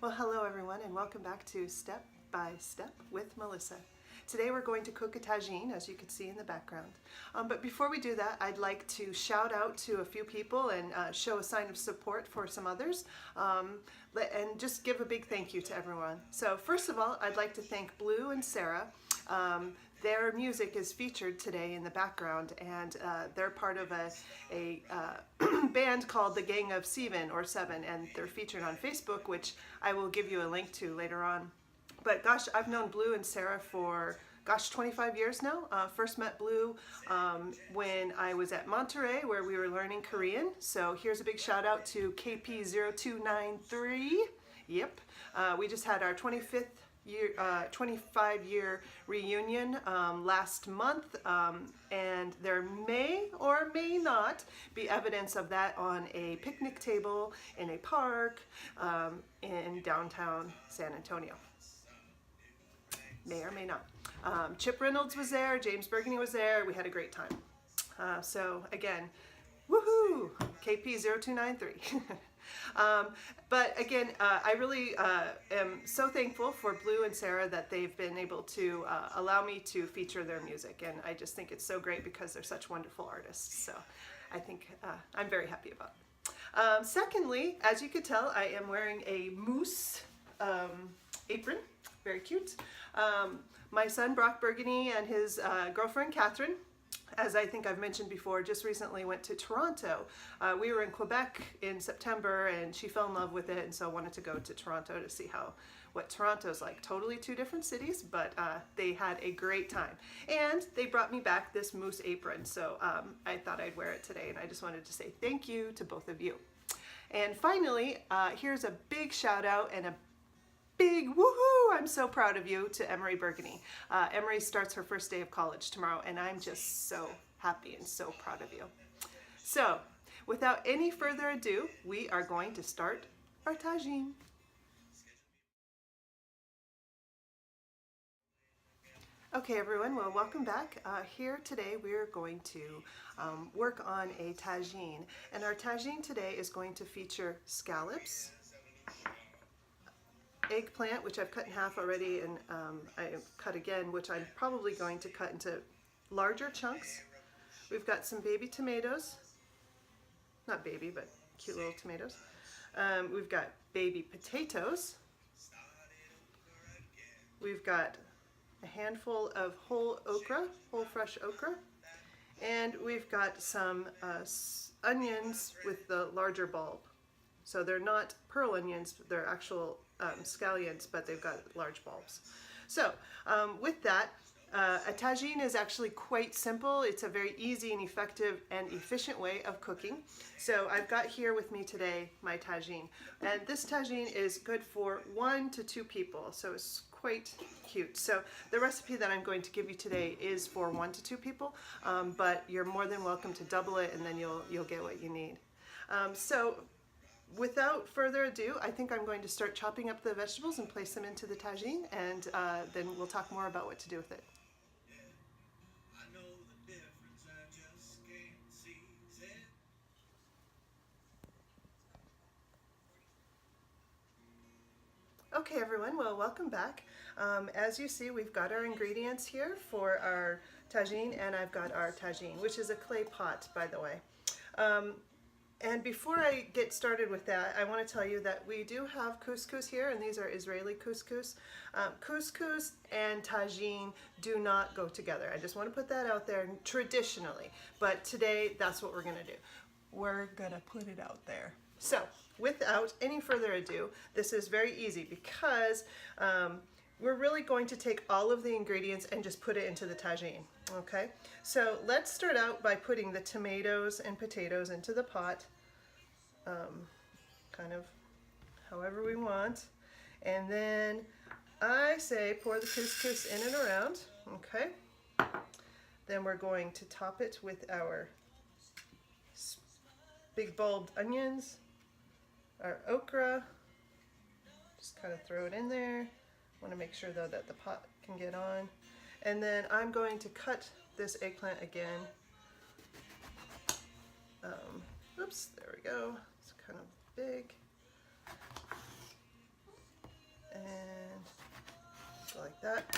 Well, hello everyone, and welcome back to Step by Step with Melissa. Today we're going to cook a tagine, as you can see in the background. But before we do that, I'd like to shout out to a few people and show a sign of support for some others, and just give a big thank you to everyone. So first of all, I'd like to thank Blue and Sarah. Their music is featured today in the background, and they're part of a band called the Gang of Seven, and they're featured on Facebook, which I will give you a link to later on. But gosh, I've known Blue and Sarah for 25 years now. First met Blue when I was at Monterey, where we were learning Korean. So here's a big shout out to KP0293. Yep, we just had our 25-year reunion last month, and there may or may not be evidence of that on a picnic table in a park in downtown San Antonio. May or may not. Chip Reynolds was there, James Burgundy was there, we had a great time. So again, woohoo, KP0293. But again, I really am so thankful for Blue and Sarah that they've been able to allow me to feature their music, and I just think it's so great because they're such wonderful artists. So I think I'm very happy about it. Secondly, as you could tell, I am wearing a moose apron, very cute. My son Brock Burgundy and his girlfriend Catherine, as I think I've mentioned before, just recently went to Toronto. We were in Quebec in September, and she fell in love with it, and so wanted to go to Toronto to see what Toronto's like. Totally two different cities, but they had a great time. And they brought me back this moose apron, so I thought I'd wear it today, and I just wanted to say thank you to both of you. And finally, here's a big shout out and a big woohoo! I'm so proud of you to Emery Burgundy. Emery starts her first day of college tomorrow, and I'm just so happy and so proud of you. So, without any further ado, we are going to start our tagine. Okay everyone, well welcome back. Here today we are going to work on a tagine, and our tagine today is going to feature scallops, eggplant, which I've cut in half already, and I cut again, which I'm probably going to cut into larger chunks. We've got some baby tomatoes, not baby, but cute little tomatoes. We've got baby potatoes. We've got a handful of whole okra, whole fresh okra. And we've got some onions with the larger bulb. So they're not pearl onions, they're actual scallions, but they've got large bulbs. So with that, a tagine is actually quite simple. It's a very easy and effective and efficient way of cooking. So I've got here with me today my tagine, and this tagine is good for 1 to 2 people, so it's quite cute. So the recipe that I'm going to give you today is for 1 to 2 people, but you're more than welcome to double it, and then you'll get what you need. So without further ado, I think I'm going to start chopping up the vegetables and place them into the tagine, and then we'll talk more about what to do with it. Okay everyone, well welcome back. As you see, we've got our ingredients here for our tagine, and I've got our tagine, which is a clay pot, by the way. And before I get started with that, I want to tell you that we do have couscous here, and these are Israeli couscous. Couscous and tagine do not go together. I just want to put that out there traditionally, but today that's what we're going to do. We're going to put it out there. So without any further ado, this is very easy because we're really going to take all of the ingredients and just put it into the tagine. Okay, so let's start out by putting the tomatoes and potatoes into the pot, kind of however we want, and then I say pour the couscous in and around. Okay, then we're going to top it with our big bulbed onions, our okra, just kind of throw it in there. Want to make sure though that the pot can get on. And then I'm going to cut this eggplant again. Oops, there we go. It's kind of big. like that.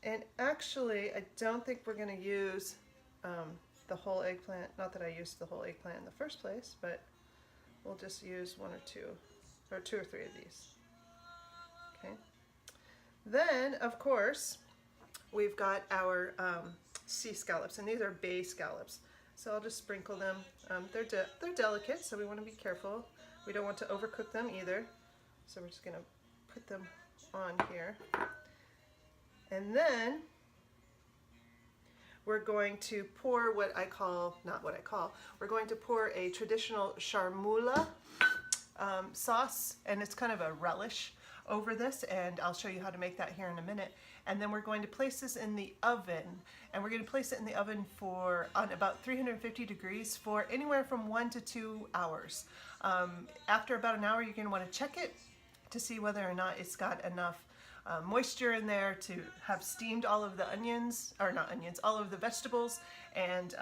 And actually, I don't think we're going to use the whole eggplant. Not that I used the whole eggplant in the first place, but we'll just use one or two or three of these. Okay. Then, of course, we've got our sea scallops, and these are bay scallops. So I'll just sprinkle them. They're delicate, so we want to be careful. We don't want to overcook them either. So we're just going to put them on here. And then we're going to pour we're going to pour a traditional charmoula sauce, and it's kind of a relish over this, and I'll show you how to make that here in a minute. And then we're going to place this in the oven, and we're going to place it in the oven on about 350 degrees for anywhere from 1 to 2 hours. After about an hour, you're going to want to check it to see whether or not it's got enough moisture in there to have steamed all of the all of the vegetables and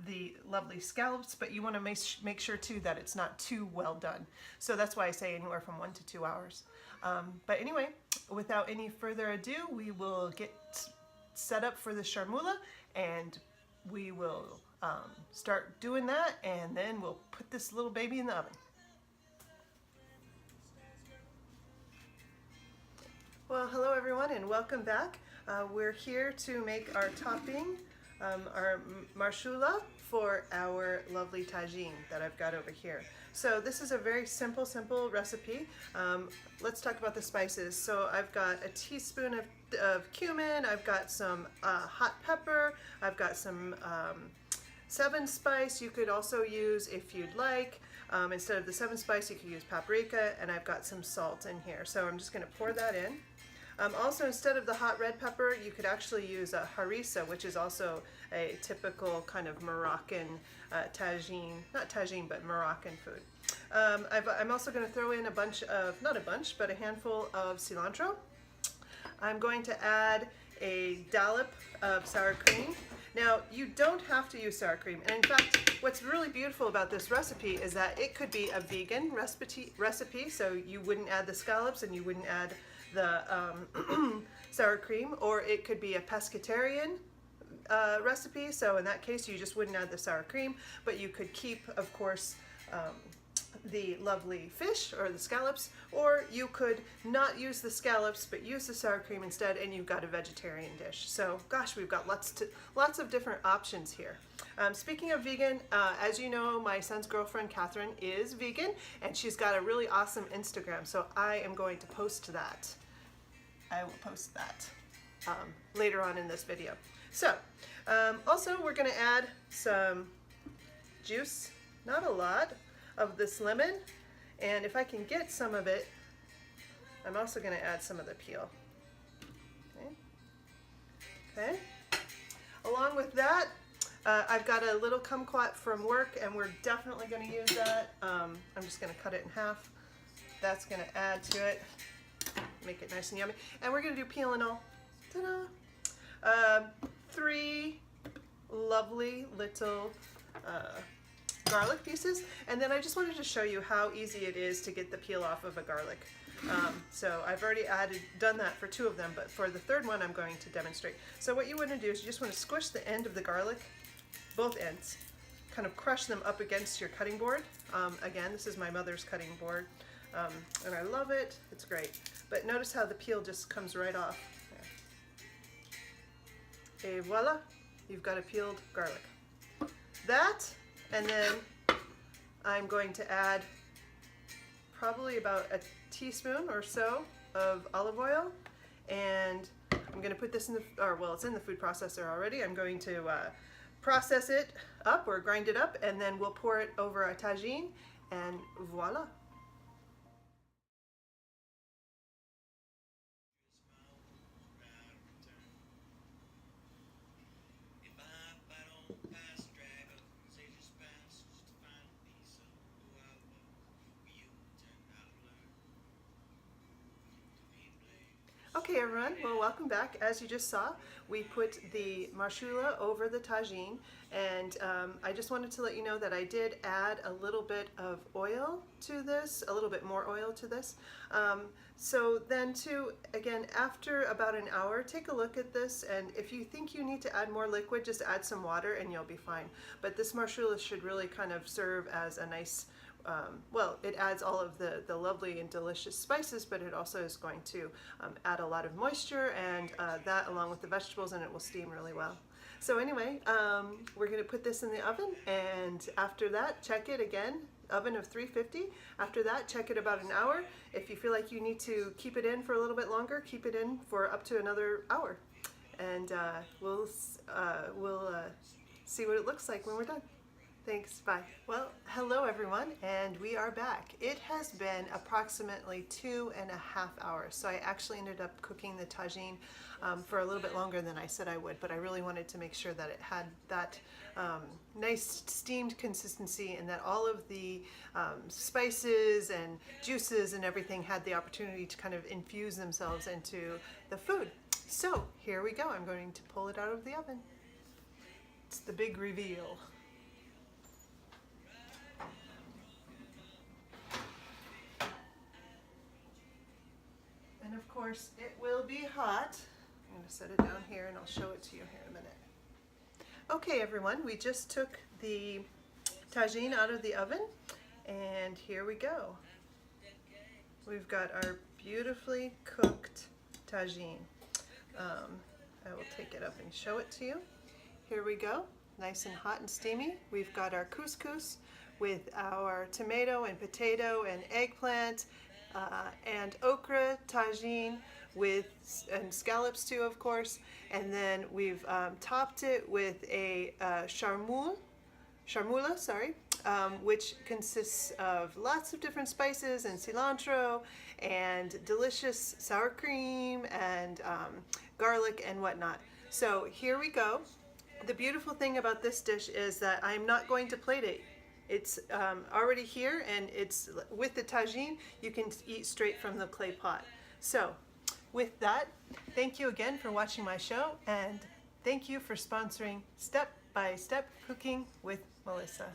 the lovely scallops, but you want to make sure too that it's not too well done. So that's why I say anywhere from 1 to 2 hours. But anyway, without any further ado, we will get set up for the charmoula, and we will start doing that, and then we'll put this little baby in the oven. Well, hello everyone, and welcome back. We're here to make our topping, our marshula for our lovely tagine that I've got over here. So this is a very simple recipe. Let's talk about the spices. So I've got a teaspoon of cumin, I've got some hot pepper, I've got some 7 spice. You could also use, if you'd like, instead of the 7 spice, you could use paprika, and I've got some salt in here. So I'm just going to pour that in. Also, instead of the hot red pepper, you could actually use a harissa, which is also a typical kind of Moroccan tagine, not tagine, but Moroccan food. I'm also going to throw in a handful of cilantro. I'm going to add a dollop of sour cream. Now, you don't have to use sour cream, and in fact, what's really beautiful about this recipe is that it could be a vegan recipe, so you wouldn't add the scallops and you wouldn't add the sour cream, or it could be a pescatarian recipe, so in that case you just wouldn't add the sour cream, but you could keep, of course, the lovely fish or the scallops, or you could not use the scallops but use the sour cream instead, and you've got a vegetarian dish. So gosh, we've got lots of different options here. Speaking of vegan, as you know, my son's girlfriend Catherine is vegan, and she's got a really awesome Instagram, so I am going to post that. I will post that later on in this video. So also we're going to add some juice, not a lot, of this lemon, and if I can get some of it, I'm also going to add some of the peel. Okay. Along with that, I've got a little kumquat from work, and we're definitely going to use that. I'm just going to cut it in half. That's going to add to it, make it nice and yummy. And we're going to do peel and all. Ta-da! 3 lovely little garlic pieces, and then I just wanted to show you how easy it is to get the peel off of a garlic. So I've already done that for 2 of them, but for the 3rd one I'm going to demonstrate. So what you want to do is you just want to squish the end of the garlic, both ends, kind of crush them up against your cutting board. Again, this is my mother's cutting board, and I love it. It's great. But notice how the peel just comes right off. There. Et voila, you've got a peeled garlic. That, and then I'm going to add probably about a teaspoon or so of olive oil, and I'm going to put this in it's in the food processor already. I'm going to process it up or grind it up, and then we'll pour it over a tagine, and voila. Okay everyone, well welcome back. As you just saw, we put the charmoula over the tagine, and I just wanted to let you know that I did add a little bit of oil to this, a little bit more oil to this. So then again, after about an hour, take a look at this, and if you think you need to add more liquid, just add some water and you'll be fine. But this charmoula should really kind of serve as a nice well, it adds all of the lovely and delicious spices, but it also is going to add a lot of moisture, and that along with the vegetables, and it will steam really well. So anyway, we're going to put this in the oven, and after that, check it again. Oven of 350. After that, check it about an hour. If you feel like you need to keep it in for a little bit longer, keep it in for up to another hour, and we'll see what it looks like when we're done. Thanks, bye. Well, hello everyone, and we are back. It has been approximately 2.5 hours, so I actually ended up cooking the tagine for a little bit longer than I said I would, but I really wanted to make sure that it had that nice steamed consistency, and that all of the spices and juices and everything had the opportunity to kind of infuse themselves into the food. So here we go. I'm going to pull it out of the oven. It's the big reveal. And of course, it will be hot. I'm going to set it down here and I'll show it to you here in a minute. Okay everyone, we just took the tagine out of the oven, and here we go. We've got our beautifully cooked tagine. I will take it up and show it to you. Here we go, nice and hot and steamy. We've got our couscous with our tomato and potato and eggplant, and okra tagine and scallops too, of course, and then we've topped it with a charmoula, which consists of lots of different spices and cilantro and delicious sour cream and garlic and whatnot. So here we go. The beautiful thing about this dish is that I'm not going to plate it. It's already here, and it's with the tagine. You can eat straight from the clay pot. So with that, thank you again for watching my show, and thank you for sponsoring Step by Step Cooking with Melissa.